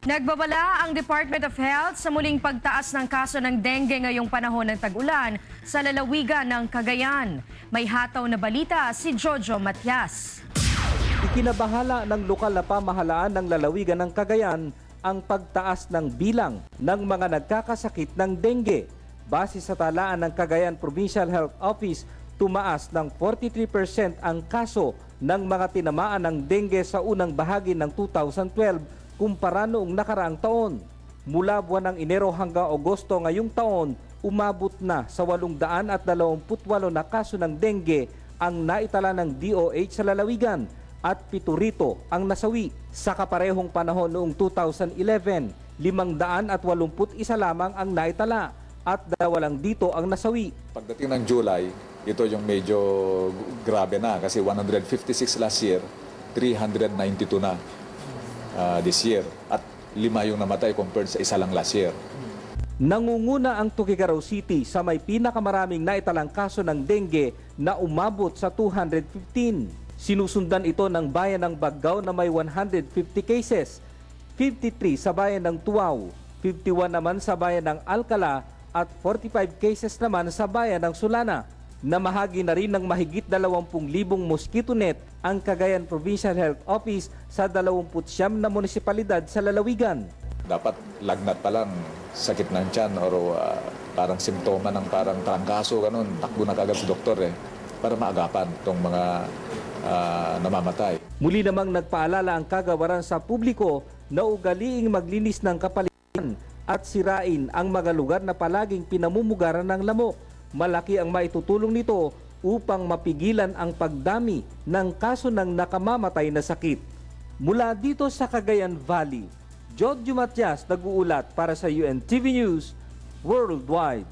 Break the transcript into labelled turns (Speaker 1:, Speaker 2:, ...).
Speaker 1: Nagbabala ang Department of Health sa muling pagtaas ng kaso ng dengue ngayong panahon ng tag-ulan sa lalawigan ng Cagayan. May hataw na balita si Jojo Matias.
Speaker 2: Ikinabahala ng lokal na pamahalaan ng lalawigan ng Cagayan ang pagtaas ng bilang ng mga nagkakasakit ng dengue. Base sa talaan ng Cagayan Provincial Health Office, tumaas ng 43% ang kaso ng mga tinamaan ng dengue sa unang bahagi ng 2012 kumpara noong nakaraang taon. Mula buwan ng Enero hanggang Agosto ngayong taon, umabot na sa 828 na kaso ng dengue ang naitala ng DOH sa lalawigan at 7 rito ang nasawi. Sa kaparehong panahon noong 2011, 581 lamang ang naitala at 2 lang dito ang nasawi.
Speaker 3: Pagdating ng July, ito yung medyo grabe na kasi 156 last year, 392 na this year at 5 yung namatay compared sa 1 lang last year.
Speaker 2: Nangunguna ang Tuguegarao City sa may pinakamaraming naitalang kaso ng dengue na umabot sa 215. Sinusundan ito ng bayan ng Baggao na may 150 cases, 53 sa bayan ng Tuaw, 51 naman sa bayan ng Alcala at 45 cases naman sa bayan ng Sulana. Namahagi na rin ng mahigit 20,000 mosquito net ang Cagayan Provincial Health Office sa 29 na munisipalidad sa lalawigan.
Speaker 3: Dapat lagnat pa lang, sakit ng tiyan or parang simptoma ng parang trangkaso, ganun, takbo na kagad sa doktor para maagapan itong mga namamatay.
Speaker 2: Muli namang nagpaalala ang kagawaran sa publiko na ugaliing maglinis ng kapaligiran at sirain ang mga lugar na palaging pinamumugaran ng lamok. Malaki ang maitutulong nito upang mapigilan ang pagdami ng kaso ng nakamamatay na sakit. Mula dito sa Cagayan Valley, Jojo Matias nag-uulat para sa UNTV News Worldwide.